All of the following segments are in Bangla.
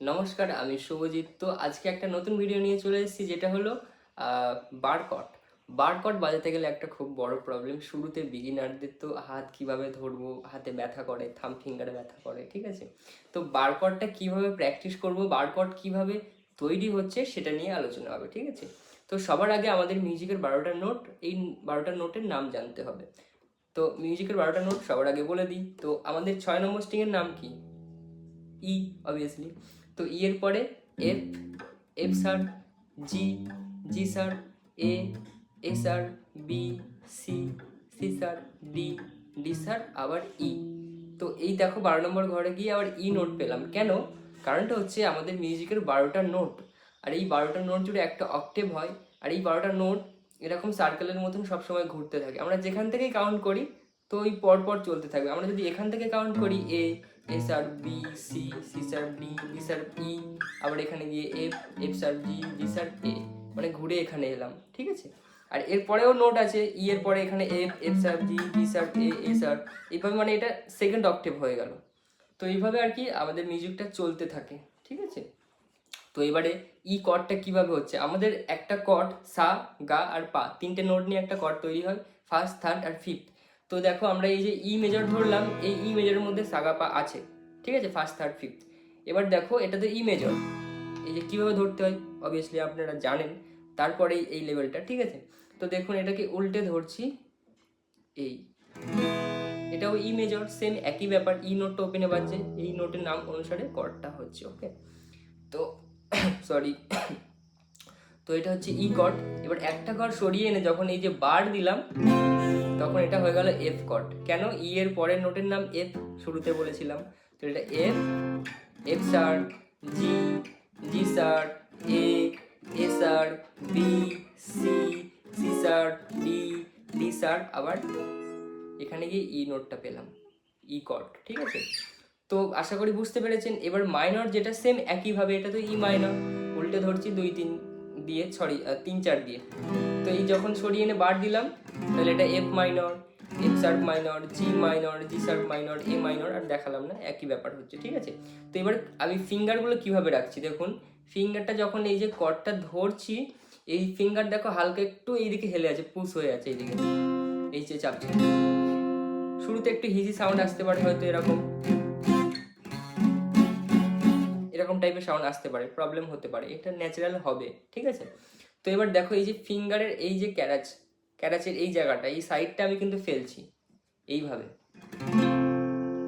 নমস্কার, আমি শুভজিৎ। তো আজকে একটা নতুন ভিডিও নিয়ে চলে এসেছি, যেটা হলো বার কর্ড। বার কর্ড বাজাতে গেলে একটা খুব বড় প্রবলেম, শুরুতে বিগিনারদের তো হাত কিভাবে ধরবো, হাতে ব্যথা করে, থাম ফিঙ্গারে ব্যথা করে, ঠিক আছে? তো বার কর্ডটা কীভাবে প্র্যাকটিস করবো, বার কর্ড কীভাবে তৈরি হচ্ছে সেটা নিয়ে আলোচনা হবে, ঠিক আছে? তো সবার আগে আমাদের মিউজিকের 12টা নোট, এই 12টা নোটের নাম জানতে হবে। তো মিউজিকের 12টা নোট সবার আগে বলে দিই। তো আমাদের 6 নম্বর স্ট্রিংয়ের নাম কি? E, obviously. তো ই এর পরে F, F sir, G, G sir, A, A sir, B, C, C sir, D, D sir, আবার ই। তো এই দেখো 12 নম্বর ঘরে গিয়ে আবার ই নোট পেলাম। কেন? কারণটা হচ্ছে আমাদের মিউজিকের 12টা নোট, আর এই 12টা নোট জুড়ে একটা অক্টেভ হয়। আর এই 12টা নোট এরকম সার্কেলের মতন সবসময় ঘুরতে থাকে। আমরা যেখান থেকেই কাউন্ট করি তো ওই পরপর চলতে থাকবে। আমরা যদি এখান থেকে কাউন্ট করি A, A sir, B, C, C sir, D, D sir, E, আবার এখানে গিয়ে F, F sir, G, G sir, A, মানে ঘুরে এখানে এলাম, ঠিক আছে? আর এর পরেও নোট আছে, ই এর পরে এখানে F, F sir, G, G sir, A, A sir, এইভাবে মানে এটা সেকেন্ড অক্টেভ হয়ে গেল। তো এইভাবে আর কি আমাদের মিউজিকটা চলতে থাকে, ঠিক আছে? তো এবারে ই কর্ডটা কিভাবে হচ্ছে, আমাদের একটা কর্ড সা, গা আর পা, তিনটে নোট নিয়ে একটা কর্ড তৈরি হয়, ফার্স্ট, থার্ড আর ফিফথ। তো দেখো আমরা এই যে ই মেজর ধরলাম, এই ই মেজরের মধ্যে সা গা পা আছে, ঠিক আছে? First, third, fifth. এবার দেখো এটা তো ই মেজর, এই যে কীভাবে ধরতে হয় অবভিয়াসলি আপনারা জানেন। তারপরেই এই লেভেলটা, ঠিক আছে? তো দেখুন এটাকে উল্টে ধরছি, এই এটাও ই মেজর, সেম একই ব্যাপার। ই নোটটা ওপেনে বাজছে, এই নোটের নাম অনুসারে কর্ডটা হচ্ছে, ওকে? তো সরি তো এটা হচ্ছে ই কর্ড। এবার একটা ঘর সরিয়ে এনে যখন এই যে বার দিলাম, তখন এটা হয়ে গেল এফ কর্ড। কেন? ই এর পরের নোটের নাম এফ, শুরুতে বলেছিলাম। তো এটা F, F sir, G, G sir, A, A sir, B, C, C sir, D, D sir, আবার এখানে গিয়ে ই নোটটা পেলাম, ই কর্ড, ঠিক আছে? তো আশা করি বুঝতে পেরেছেন। এবার মাইনর যেটা সেম একইভাবে, এটা তো ই মাইনর, উল্টে ধরছি 2 3 দিয়ে, সরি 3 4 দিয়ে। তো এই যখন সরিয়ে এনে বার দিলাম, তাহলে এটা F minor, F sharp minor, G minor, G sharp minor, A minor, আর দেখালাম না, একই ব্যাপার হচ্ছে, ঠিক আছে? তো এবার আমি ফিঙ্গারগুলো কিভাবে রাখছি দেখুন। ফিঙ্গারটা যখন এই যে কর্ডটা ধরছি, এই ফিঙ্গার দেখো হালকা একটু এইদিকে হেলে আছে, পুশ হয়ে আছে এইদিকে, এই যে চাপছি। শুরুতে একটু হিজি সাউন্ড আসতে পারে, হয়তো এরকম এরকম টাইপের সাউন্ড আসতে পারে, প্রবলেম হতে পারে, এটা ন্যাচারাল হবে, ঠিক আছে? তো এবার দেখো এই যে ফিঙ্গারের এই যে ক্যারাচের এই জায়গাটা, এই সাইডটা আমি কিন্তু ফেলছি এইভাবে।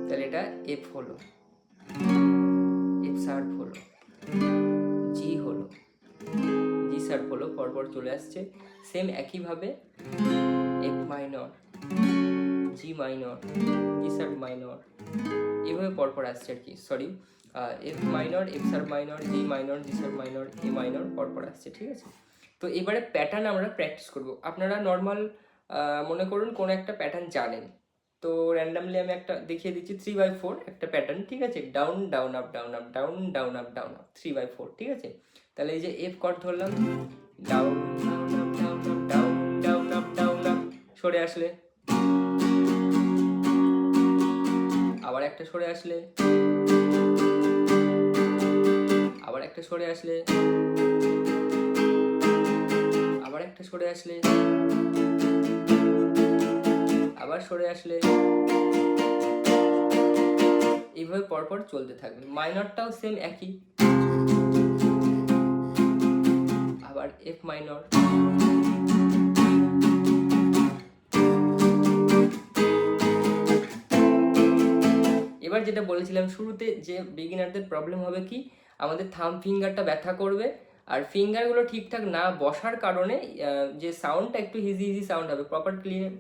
তাহলে এটা এফ হলো, এফ শার্প হলো, জি হলো, জি শার্প হলো, পরপর চলে আসছে। সেম একইভাবে F minor, G minor, G sharp minor, এইভাবে পরপর আসছে আর কি। Sorry, F minor, F sharp minor, G minor, G sharp minor, A minor, পরপর আসছে, ঠিক আছে? তো এবারে প্যাটার্ন আমরা প্র্যাকটিস করব। আপনারা নর্মাল মনে করুন কোনো একটা প্যাটার্ন জানেন, তো র্যান্ডামলি আমি একটা দেখিয়ে দিচ্ছি, 3/4 একটা প্যাটার্ন, ঠিক আছে? Down down up down up down down up down up, 3/4, ঠিক আছে? তাহলে এই যে এফ কর্ড ধরলাম, down down up down up down down up down up, সরে আসলে আবার একটা, সরে আসলে আবার একটা, সরে আসলে আবার একটা, সরে আসলে আবার সরে আসলে, এইভাবে পরপর চলতে থাকবে। মাইনরটাও সেম একই, আবার এফ মাইনর, এবার যেটা বলেছিলাম শুরুতে, যে বিগিনারদের প্রবলেম হবে কি, আমাদের থাম ফিঙ্গারটা ব্যথা করবে, আর ফিঙ্গারগুলো ঠিকঠাক না বসার কারণে যে সাউন্ডটা একটু হিজি হিজি সাউন্ড হবে, প্রপার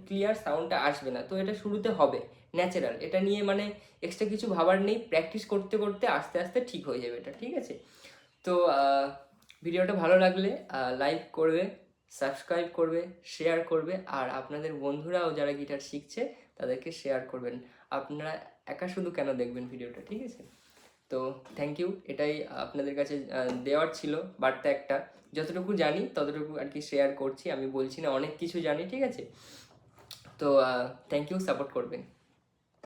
ক্লিয়ার সাউন্ডটা আসবে না। তো এটা শুরুতে হবে, ন্যাচারাল, এটা নিয়ে মানে এক্সট্রা কিছু ভাবার নেই। প্র্যাকটিস করতে করতে আস্তে আস্তে ঠিক হয়ে যাবে এটা, ঠিক আছে? তো ভিডিওটা ভালো লাগলে লাইক করবে, সাবস্ক্রাইব করবে, শেয়ার করবে, আর আপনাদের বন্ধুরাও যারা গিটার শিখছে তাদেরকে শেয়ার করবেন। আপনারা একা শুধু কেন দেখবেন ভিডিওটা, ঠিক আছে? তো থ্যাংক ইউ, এটাই আপনাদের কাছে দেওয়ার ছিল বার্তা একটা। যতটুকু জানি ততটুকু আর কি শেয়ার করছি, আমি বলছি না অনেক কিছু জানি, ঠিক আছে? তো থ্যাংক ইউ, সাপোর্ট করবেন।